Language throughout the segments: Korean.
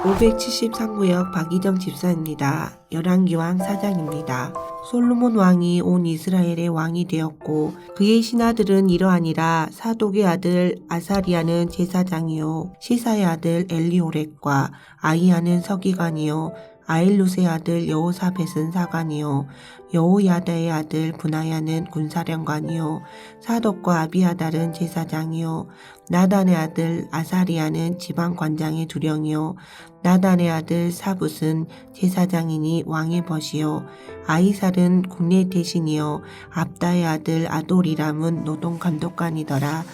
573구역 박희정 집사입니다. 열왕기왕 4장입니다. 솔로몬 왕이 온 이스라엘의 왕이 되었고 그의 신하들은 이러하니라. 사독의 아들 아사리아는 제사장이요 시사의 아들 엘리오렉과 아히야는 서기관이요 아일룻의 아들 여호사벳은 사관이요 여호야다의 아들 분하야는 군사령관이요 사독과 아비아달은 제사장이요 나단의 아들 아사리아는 지방관장의 두령이요 나단의 아들 사붓은 제사장이니 왕의 벗이요 아이살은 국내 대신이요 압다의 아들 아도리람은 노동감독관이더라.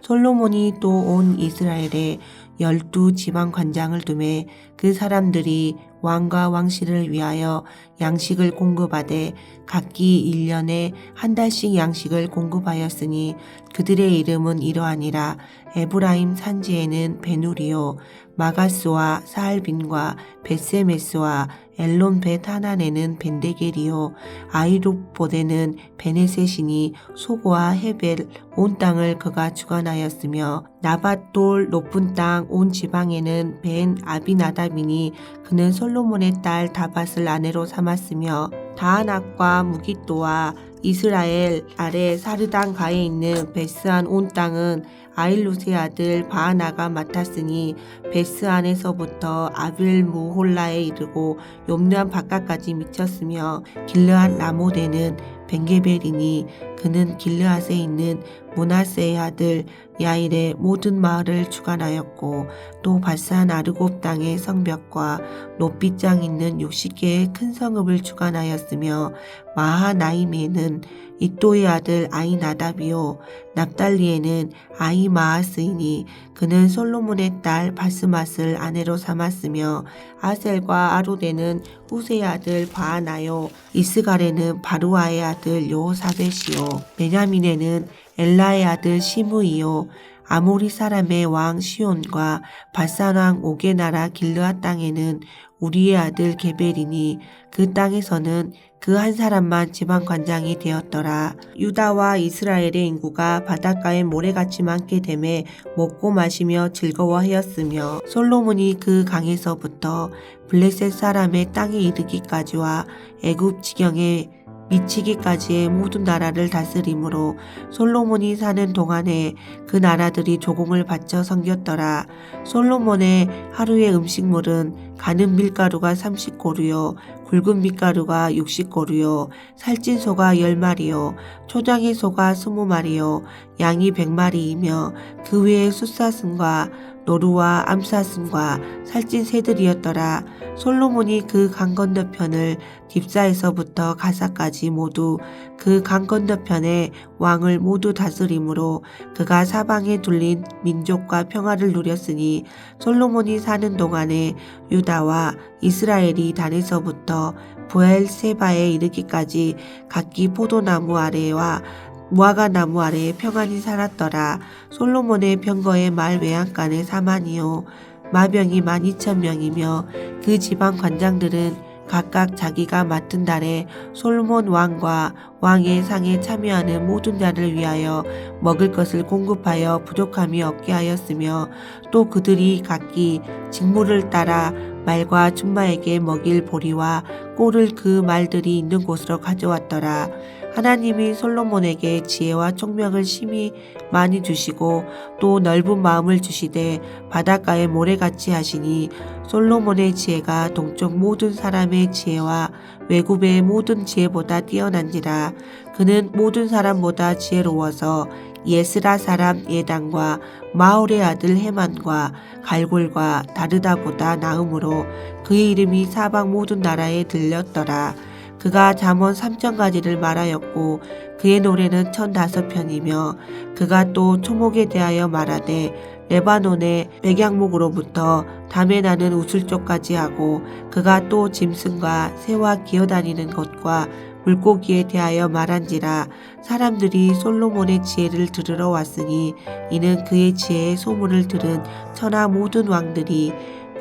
솔로몬이 또 온 이스라엘에 12 지방관장을 두매 그 사람들이 왕과 왕실을 위하여 양식을 공급하되 각기 1년에 한 달씩 양식을 공급하였으니 그들의 이름은 이러하니라. 에브라임 산지에는 베누리요 마가스와 사알빈과 벳세메스와 엘론 벳 하난에는 벤데겔이요 아이룹보데는 베네셋이니 소고와 헤벨 온 땅을 그가 주관하였으며 나밧돌 높은 땅 온 지방에는 벤 아비나답이니 그는 솔로몬의 딸 다밧을 아내로 삼았으며 다하낙과 무깃도와 이스라엘 아래 사르단 가에 있는 베스안 온 땅은 아일룻의 아들 바하나가 맡았으니 베스안에서부터 아빌무홀라에 이르고 욤르한 바깥까지 미쳤으며 길르앗 라모데는 벤게벨이니 그는 길르앗에 있는 므낫세의 아들 야일의 모든 마을을 주관하였고 또 바산 아르곱 땅의 성벽과 높이장 있는 60개의 큰 성읍을 주관하였으며 마하나임에는 이또의 아들 아이나답이요 납달리에는 아이마하스이니 그는 솔로몬의 딸 바스맛을 아내로 삼았으며 아셀과 아로데는 후세의 아들 바하나요 이스갈에는 바루아의 아들 여호사벳이요 베냐민에는 엘라의 아들 시므이요 아모리 사람의 왕 시온과 바산 왕 옥의 나라 길르앗 땅에는 우리의 아들 게벨이니 그 땅에서는 그 한 사람만 지방관장이 되었더라. 유다와 이스라엘의 인구가 바닷가에 모래같이 많게 되매 먹고 마시며 즐거워하였으며 솔로몬이 그 강에서부터 블레셋 사람의 땅에 이르기까지와 애굽 지경에 미치기까지의 모든 나라를 다스림으로 솔로몬이 사는 동안에 그 나라들이 조공을 바쳐 섬겼더라. 솔로몬의 하루의 음식물은 가는 밀가루가 30고루요 굵은 밀가루가 60고루요 살찐 소가 10마리요 초장의 소가 20마리요 양이 100마리이며 그 외에 숫사슴과 노루와 암사슴과 살찐 새들이었더라. 솔로몬이 그 강 건너편을 딥사에서부터 가사까지 모두 그 강 건너편의 왕을 모두 다스림으로 그가 사방에 둘린 민족과 평화를 누렸으니 솔로몬이 사는 동안에 유다와 이스라엘이 단에서부터 부엘세바에 이르기까지 각기 포도나무 아래와 무화과 나무 아래에 평안히 살았더라. 솔로몬의 병거의 말 외양간에 4만이요 마병이 12,000명이며 그 지방 관장들은 각각 자기가 맡은 달에 솔로몬 왕과 왕의 상에 참여하는 모든 자를 위하여 먹을 것을 공급하여 부족함이 없게 하였으며 또 그들이 각기 직무를 따라 말과 춘마에게 먹일 보리와 꼴을 그 말들이 있는 곳으로 가져왔더라. 하나님이 솔로몬에게 지혜와 총명을 심히 많이 주시고 또 넓은 마음을 주시되 바닷가에 모래같이 하시니 솔로몬의 지혜가 동쪽 모든 사람의 지혜와 외굽의 모든 지혜보다 뛰어난지라. 그는 모든 사람보다 지혜로워서 예스라 사람 예단과 마올의 아들 헤만과 갈골과 다르다보다 나음으로 그의 이름이 사방 모든 나라에 들렸더라. 그가 잠언 3,000가지를 말하였고 그의 노래는 1,005편이며 그가 또 초목에 대하여 말하되 레바논의 백양목으로부터 담에 나는 우슬쪽까지 하고 그가 또 짐승과 새와 기어다니는 것과 물고기에 대하여 말한지라. 사람들이 솔로몬의 지혜를 들으러 왔으니 이는 그의 지혜의 소문을 들은 천하 모든 왕들이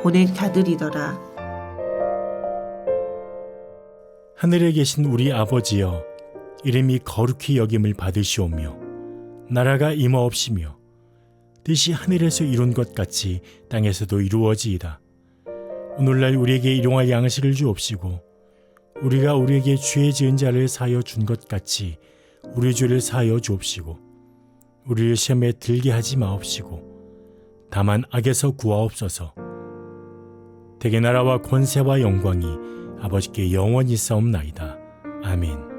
보낸 자들이더라. 하늘에 계신 우리 아버지여, 이름이 거룩히 여김을 받으시오며 나라가 임하옵시며 뜻이 하늘에서 이룬 것 같이 땅에서도 이루어지이다. 오늘날 우리에게 일용할 양식을 주옵시고 우리가 우리에게 죄 지은 자를 사하여 준 것 같이 우리 죄를 사하여 주옵시고 우리를 시험에 들게 하지 마옵시고 다만 악에서 구하옵소서. 대개 나라와 권세와 영광이 아버지께 영원히 있사옵나이다. 아멘.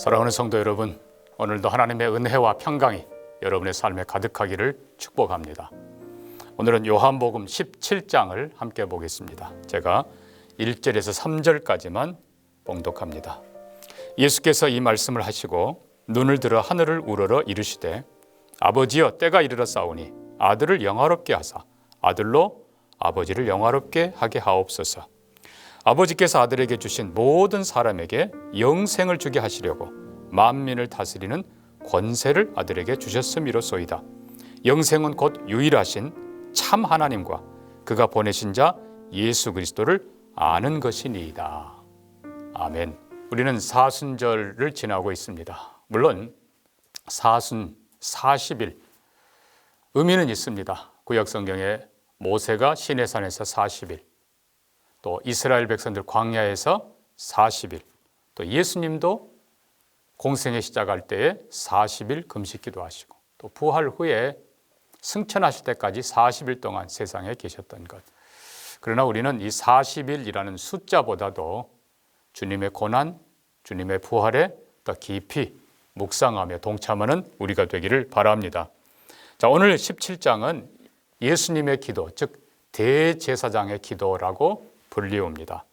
사랑하는 성도 여러분, 오늘도 하나님의 은혜와 평강이 여러분의 삶에 가득하기를 축복합니다. 오늘은 요한복음 17장을 함께 보겠습니다. 제가 1절에서 3절까지만 봉독합니다. 예수께서 이 말씀을 하시고 눈을 들어 하늘을 우러러 이르시되 아버지여 때가 이르러 싸우니 아들을 영화롭게 하사 아들로 아버지를 영화롭게 하게 하옵소서. 아버지께서 아들에게 주신 모든 사람에게 영생을 주게 하시려고 만민을 다스리는 권세를 아들에게 주셨음이로소이다. 영생은 곧 유일하신 참 하나님과 그가 보내신 자 예수 그리스도를 아는 것이니이다. 아멘. 우리는 사순절을 지나고 있습니다. 물론 사순 40일 의미는 있습니다. 구약성경에 모세가 시내산에서 40일, 또 이스라엘 백성들 광야에서 40일, 또 예수님도 공생애 시작할 때에 40일 금식기도 하시고 또 부활 후에 승천하실 때까지 40일 동안 세상에 계셨던 것. 그러나 우리는 이 40일이라는 숫자보다도 주님의 고난, 주님의 부활에 더 깊이 묵상하며 동참하는 우리가 되기를 바랍니다. 자, 오늘 17장은 예수님의 기도, 즉 대제사장의 기도라고 불리웁니다.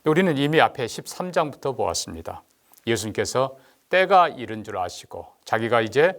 우리는 이미 앞에 13장부터 보았습니다. 예수님께서 때가 이른 줄 아시고 자기가 이제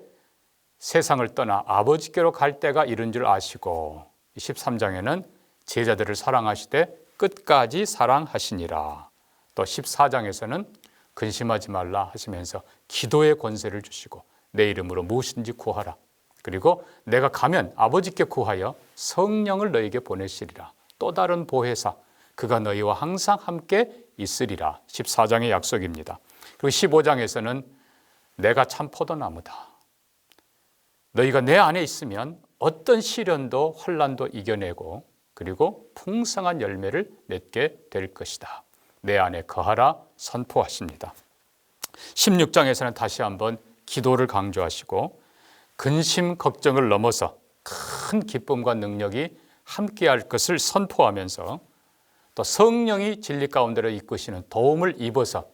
세상을 떠나 아버지께로 갈 때가 이른 줄 아시고 13장에는 제자들을 사랑하시되 끝까지 사랑하시니라. 또 14장에서는 근심하지 말라 하시면서 기도의 권세를 주시고 내 이름으로 무엇이든지 구하라. 그리고 내가 가면 아버지께 구하여 성령을 너에게 보내시리라. 또 다른 보혜사 그가 너희와 항상 함께 있으리라. 14장의 약속입니다. 그리고 15장에서는 내가 참 포도나무다. 너희가 내 안에 있으면 어떤 시련도 환난도 이겨내고 그리고 풍성한 열매를 맺게 될 것이다. 내 안에 거하라 선포하십니다. 16장에서는 다시 한번 기도를 강조하시고 근심 걱정을 넘어서 큰 기쁨과 능력이 함께할 것을 선포하면서 또 성령이 진리 가운데로 이끄시는 도움을 입어서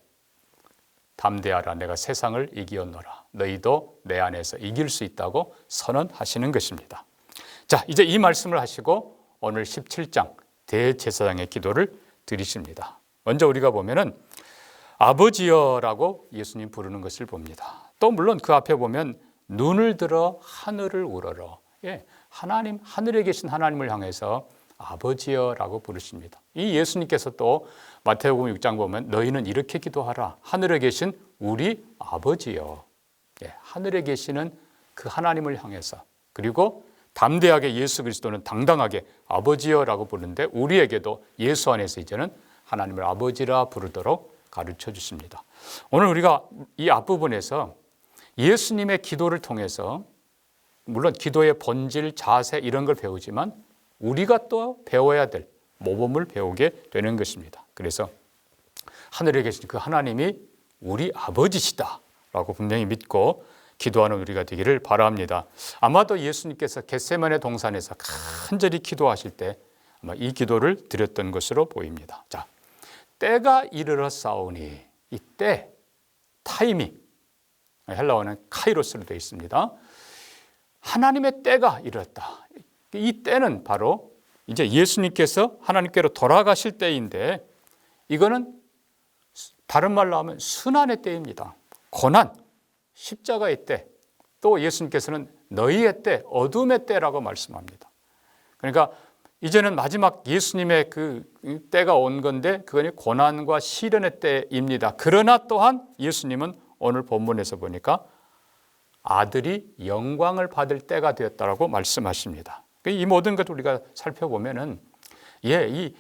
담대하라 내가 세상을 이기었노라 너희도 내 안에서 이길 수 있다고 선언하시는 것입니다. 자, 이제 이 말씀을 하시고 오늘 17장 대제사장의 기도를 드리십니다. 먼저 우리가 보면은 아버지여라고 예수님 부르는 것을 봅니다. 또 물론 그 앞에 보면 눈을 들어 하늘을 우러러, 하나님, 하늘에 계신 하나님을 향해서 아버지여라고 부르십니다. 이 예수님께서 또 마태복음 6장 보면 너희는 이렇게 기도하라 하늘에 계신 우리 아버지여, 하늘에 계시는 그 하나님을 향해서, 그리고 담대하게 예수 그리스도는 당당하게 아버지여라고 부르는데 우리에게도 예수 안에서 이제는 하나님을 아버지라 부르도록 가르쳐 주십니다. 오늘 우리가 이 앞부분에서 예수님의 기도를 통해서 물론 기도의 본질, 자세 이런 걸 배우지만 우리가 또 배워야 될 모범을 배우게 되는 것입니다. 그래서 하늘에 계신 그 하나님이 우리 아버지시다라고 분명히 믿고 기도하는 우리가 되기를 바랍니다. 아마도 예수님께서 겟세마네 동산에서 간절히 기도하실 때 아마 이 기도를 드렸던 것으로 보입니다. 자, 때가 이르렀사오니, 이 때, 타이밍, 헬라어는 카이로스로 되어 있습니다. 하나님의 때가 이르렀다. 이 때는 바로 이제 예수님께서 하나님께로 돌아가실 때인데, 이거는 다른 말로 하면 순환의 때입니다. 고난, 십자가의 때, 또 예수님께서는 너희의 때, 어둠의 때라고 말씀합니다. 그러니까 이제는 마지막 예수님의 그 때가 온 건데 그건 고난과 시련의 때입니다. 그러나 또한 예수님은 오늘 본문에서 보니까 아들이 영광을 받을 때가 되었다라고 말씀하십니다. 이 모든 것을 우리가 살펴보면은 이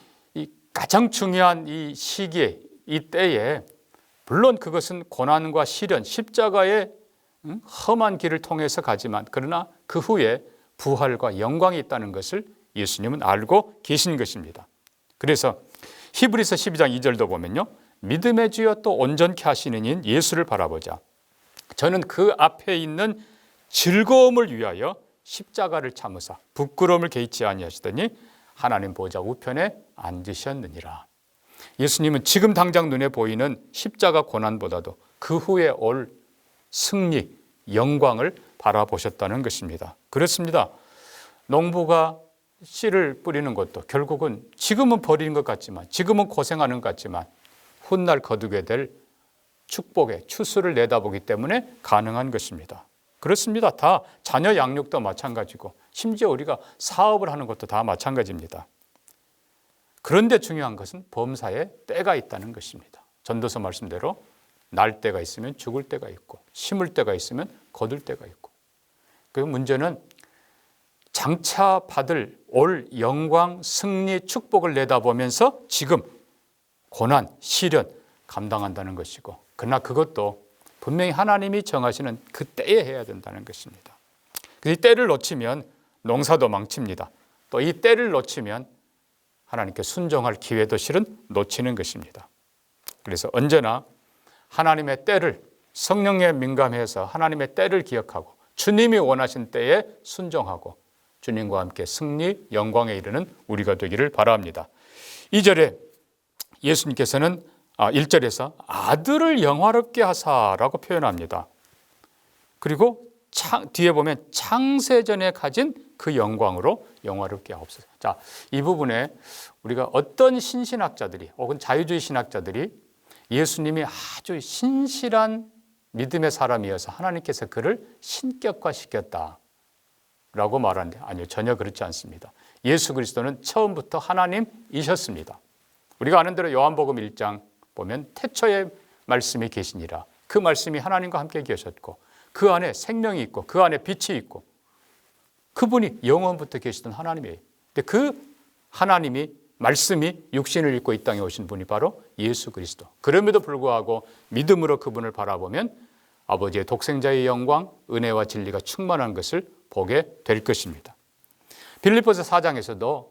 가장 중요한 이 시기에, 이 때에 물론 그것은 고난과 시련, 십자가의 험한 길을 통해서 가지만 그러나 그 후에 부활과 영광이 있다는 것을 예수님은 알고 계신 것입니다. 그래서 히브리서 12장 2절도 보면요, 믿음의 주여 또 온전케 하시는 이인 예수를 바라보자. 저는 그 앞에 있는 즐거움을 위하여 십자가를 참으사 부끄러움을 개의치 아니하시더니 하나님 보좌 우편에 앉으셨느니라. 예수님은 지금 당장 눈에 보이는 십자가 고난보다도 그 후에 올 승리, 영광을 바라보셨다는 것입니다. 그렇습니다. 농부가 씨를 뿌리는 것도 결국은 지금은 버리는 것 같지만, 지금은 고생하는 것 같지만 훗날 거두게 될 축복의 추수를 내다보기 때문에 가능한 것입니다. 그렇습니다. 다 자녀 양육도 마찬가지고 심지어 우리가 사업을 하는 것도 다 마찬가지입니다. 그런데 중요한 것은 범사에 때가 있다는 것입니다. 전도서 말씀대로 날 때가 있으면 죽을 때가 있고 심을 때가 있으면 거둘 때가 있고, 그 문제는 장차 받을 올 영광, 승리, 축복을 내다보면서 지금 고난, 시련 감당한다는 것이고, 그러나 그것도 분명히 하나님이 정하시는 그 때에 해야 된다는 것입니다. 이 때를 놓치면 농사도 망칩니다. 또 이 때를 놓치면 하나님께 순종할 기회도 실은 놓치는 것입니다. 그래서 언제나 하나님의 때를, 성령에 민감해서 하나님의 때를 기억하고 주님이 원하신 때에 순종하고 주님과 함께 승리, 영광에 이르는 우리가 되기를 바랍니다. 2절에 예수님께서는 1절에서 아들을 영화롭게 하사라고 표현합니다. 그리고 뒤에 보면 창세전에 가진 그 영광으로 영화롭게 하옵소서. 자, 이 부분에 우리가 어떤 신신학자들이 혹은 자유주의 신학자들이 예수님이 아주 신실한 믿음의 사람이어서 하나님께서 그를 신격화시켰다라고 말하는데 아니요, 전혀 그렇지 않습니다. 예수 그리스도는 처음부터 하나님이셨습니다. 우리가 아는 대로 요한복음 1장 보면 태초에 말씀이 계시니라. 그 말씀이 하나님과 함께 계셨고 그 안에 생명이 있고 그 안에 빛이 있고 그분이 영원부터 계시던 하나님이에요. 근데 그 하나님이 말씀이 육신을 입고 이 땅에 오신 분이 바로 예수 그리스도. 그럼에도 불구하고 믿음으로 그분을 바라보면 아버지의 독생자의 영광, 은혜와 진리가 충만한 것을 보게 될 것입니다. 빌립보서 4장에서도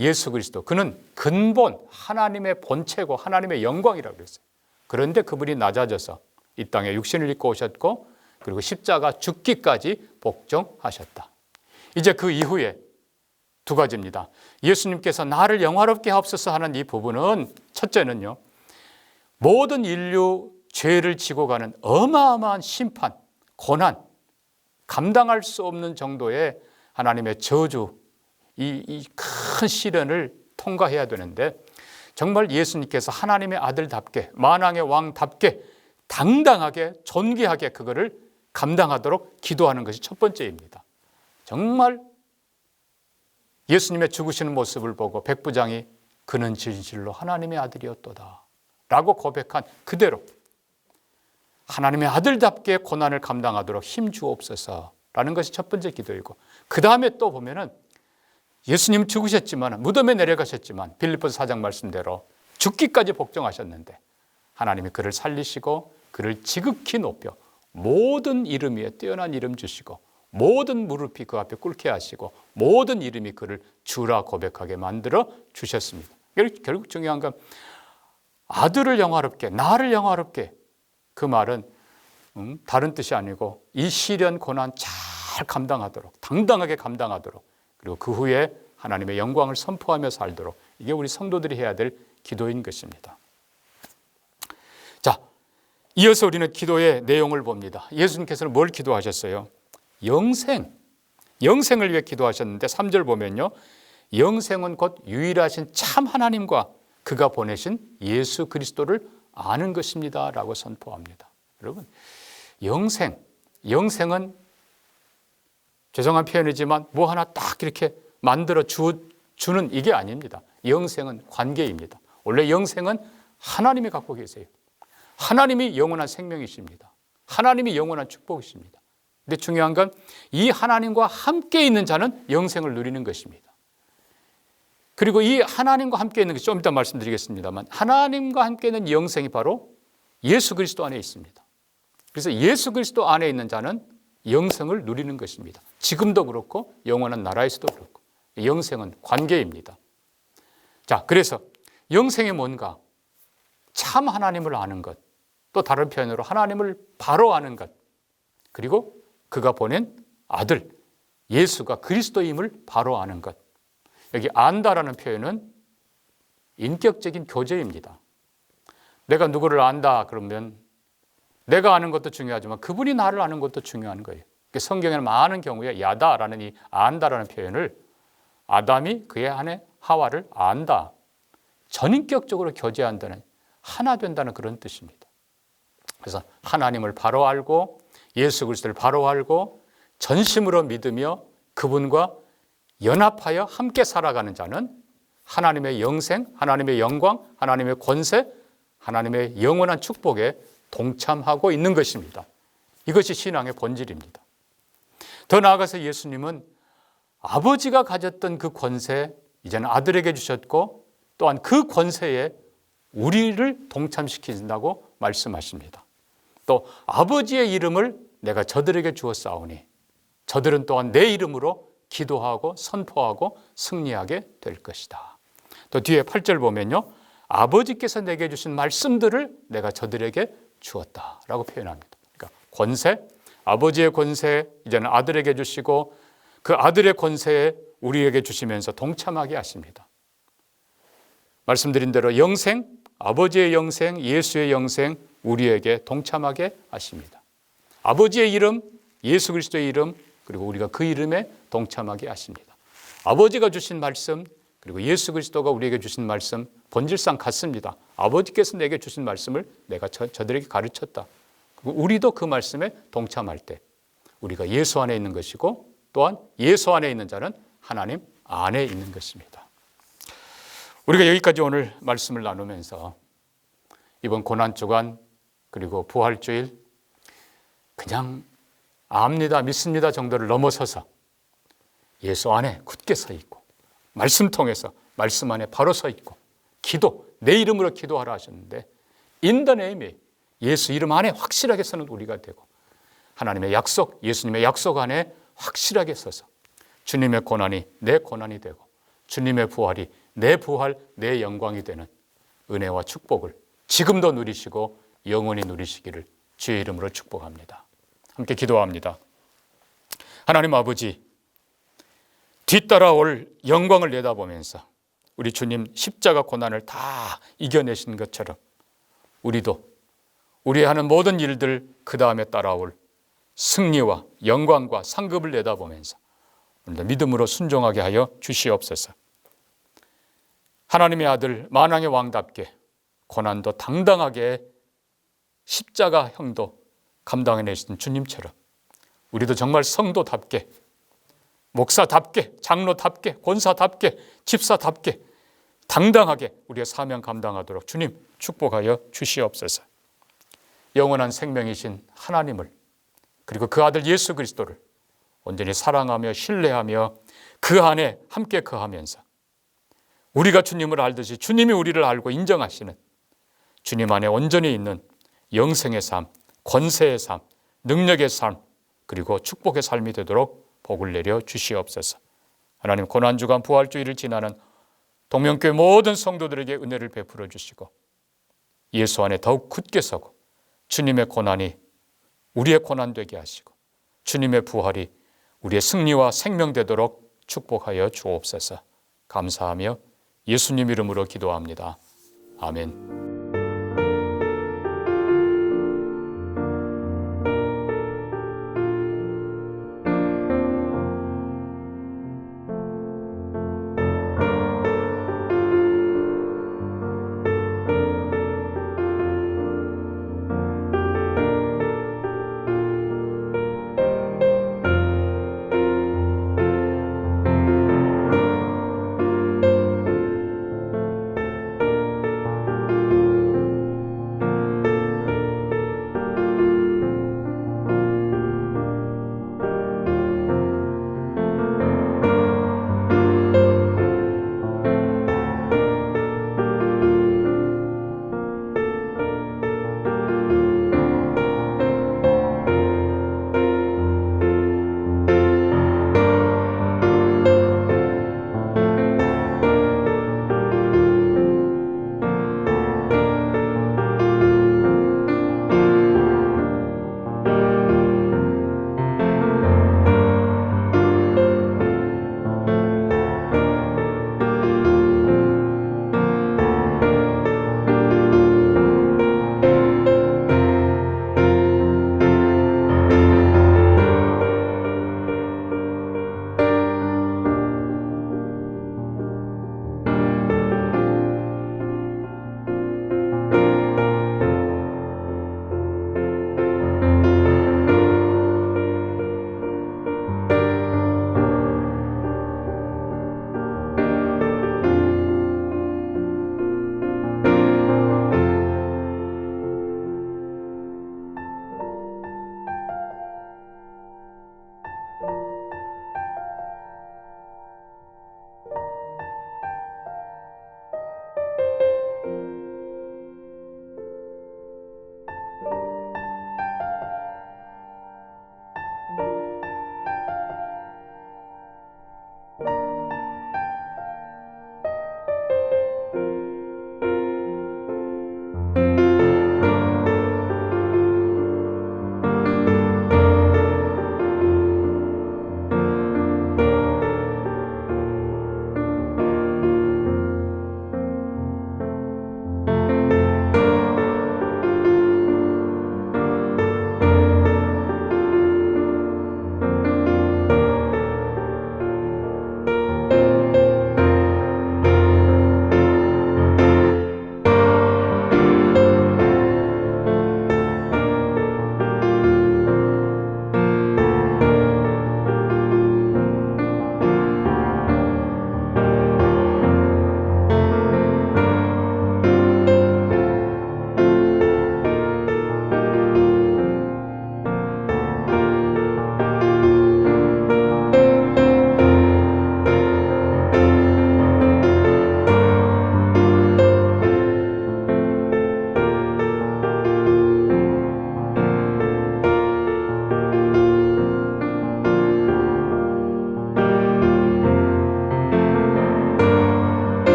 예수 그리스도, 그는 근본 하나님의 본체고 하나님의 영광이라고 그랬어요. 그런데 그분이 낮아져서 이 땅에 육신을 입고 오셨고 그리고 십자가 죽기까지 복종하셨다. 이제 그 이후에 두 가지입니다. 예수님께서 나를 영화롭게 하옵소서 하는 이 부분은 첫째는요, 모든 인류 죄를 지고 가는 어마어마한 심판, 고난, 감당할 수 없는 정도의 하나님의 저주, 이 큰 시련을 통과해야 되는데 정말 예수님께서 하나님의 아들답게 만왕의 왕답게 당당하게 존귀하게 그거를 감당하도록 기도하는 것이 첫 번째입니다. 정말 예수님의 죽으시는 모습을 보고 백부장이 그는 진실로 하나님의 아들이었도다 라고 고백한 그대로 하나님의 아들답게 고난을 감당하도록 힘 주옵소서라는 것이 첫 번째 기도이고, 그 다음에 또 보면은 예수님 죽으셨지만 무덤에 내려가셨지만 빌립보서 4장 말씀대로 죽기까지 복종하셨는데 하나님이 그를 살리시고 그를 지극히 높여 모든 이름 위에 뛰어난 이름 주시고 모든 무릎이 그 앞에 꿇게 하시고 모든 이름이 그를 주라 고백하게 만들어 주셨습니다. 결국 중요한 건 아들을 영화롭게, 나를 영화롭게, 그 말은 다른 뜻이 아니고 이 시련 고난 잘 감당하도록, 당당하게 감당하도록, 그리고 그 후에 하나님의 영광을 선포하며 살도록, 이게 우리 성도들이 해야 될 기도인 것입니다. 자, 이어서 우리는 기도의 내용을 봅니다. 예수님께서는 뭘 기도하셨어요? 영생을 위해 기도하셨는데 3절 보면요, 영생은 곧 유일하신 참 하나님과 그가 보내신 예수 그리스도를 아는 것입니다 라고 선포합니다. 여러분, 영생은 죄송한 표현이지만 뭐 하나 딱 이렇게 만들어 주는 이게 아닙니다. 영생은 관계입니다. 원래 영생은 하나님이 갖고 계세요. 하나님이 영원한 생명이십니다. 하나님이 영원한 축복이십니다. 근데 중요한 건 이 하나님과 함께 있는 자는 영생을 누리는 것입니다. 그리고 이 하나님과 함께 있는 것이 좀 이따 말씀드리겠습니다만, 하나님과 함께 있는 영생이 바로 예수 그리스도 안에 있습니다. 그래서 예수 그리스도 안에 있는 자는 영생을 누리는 것입니다. 지금도 그렇고 영원한 나라에서도 그렇고 영생은 관계입니다. 자, 그래서 영생이 뭔가? 참 하나님을 아는 것, 또 다른 표현으로 하나님을 바로 아는 것, 그리고 그가 보낸 아들 예수가 그리스도임을 바로 아는 것. 여기 안다라는 표현은 인격적인 교제입니다. 내가 누구를 안다 그러면 내가 아는 것도 중요하지만 그분이 나를 아는 것도 중요한 거예요. 성경에는 많은 경우에 야다라는 이 안다라는 표현을 아담이 그의 아내 하와를 안다, 전인격적으로 교제한다는, 하나 된다는 그런 뜻입니다. 그래서 하나님을 바로 알고 예수 그리스도를 바로 알고 전심으로 믿으며 그분과 연합하여 함께 살아가는 자는 하나님의 영생, 하나님의 영광, 하나님의 권세, 하나님의 영원한 축복에 동참하고 있는 것입니다. 이것이 신앙의 본질입니다. 더 나아가서 예수님은 아버지가 가졌던 그 권세 이제는 아들에게 주셨고 또한 그 권세에 우리를 동참시킨다고 말씀하십니다. 또 아버지의 이름을 내가 저들에게 주었사오니 저들은 또한 내 이름으로 기도하고 선포하고 승리하게 될 것이다. 또 뒤에 8절 보면요, 아버지께서 내게 주신 말씀들을 내가 저들에게 주었다라고 표현합니다. 그러니까 권세, 아버지의 권세 이제는 아들에게 주시고 그 아들의 권세에 우리에게 주시면서 동참하게 하십니다. 말씀드린 대로 영생, 아버지의 영생, 예수의 영생 우리에게 동참하게 하십니다. 아버지의 이름, 예수 그리스도의 이름, 그리고 우리가 그 이름에 동참하게 하십니다. 아버지가 주신 말씀, 그리고 예수 그리스도가 우리에게 주신 말씀 본질상 같습니다. 아버지께서 내게 주신 말씀을 내가 저들에게 가르쳤다. 우리도 그 말씀에 동참할 때 우리가 예수 안에 있는 것이고 또한 예수 안에 있는 자는 하나님 안에 있는 것입니다. 우리가 여기까지 오늘 말씀을 나누면서 이번 고난주간 그리고 부활주일 그냥 압니다, 믿습니다 정도를 넘어서서 예수 안에 굳게 서 있고 말씀 통해서 말씀 안에 바로 서 있고 기도, 내 이름으로 기도하라 하셨는데 in the name, 예수 이름 안에 확실하게 서는 우리가 되고 하나님의 약속, 예수님의 약속 안에 확실하게 서서 주님의 고난이 내 고난이 되고 주님의 부활이 내 부활, 내 영광이 되는 은혜와 축복을 지금도 누리시고 영원히 누리시기를 주의 이름으로 축복합니다. 함께 기도합니다. 하나님 아버지, 뒤따라올 영광을 내다보면서 우리 주님 십자가 고난을 다 이겨내신 것처럼 우리도 우리 하는 모든 일들 그 다음에 따라올 승리와 영광과 상급을 내다보면서 오늘도 믿음으로 순종하게 하여 주시옵소서. 하나님의 아들 만왕의 왕답게 고난도 당당하게 십자가 형도 감당해내신 주님처럼 우리도 정말 성도답게, 목사답게, 장로답게, 권사답게, 집사답게 당당하게 우리의 사명 감당하도록 주님 축복하여 주시옵소서. 영원한 생명이신 하나님을 그리고 그 아들 예수 그리스도를 온전히 사랑하며 신뢰하며 그 안에 함께 거하면서 우리가 주님을 알듯이 주님이 우리를 알고 인정하시는 주님 안에 온전히 있는 영생의 삶, 권세의 삶, 능력의 삶, 그리고 축복의 삶이 되도록 복을 내려 주시옵소서. 하나님, 고난주간 부활주의를 지나는 동명교회 모든 성도들에게 은혜를 베풀어 주시고 예수 안에 더욱 굳게 서고 주님의 고난이 우리의 고난 되게 하시고 주님의 부활이 우리의 승리와 생명 되도록 축복하여 주옵소서. 감사하며 예수님 이름으로 기도합니다. 아멘.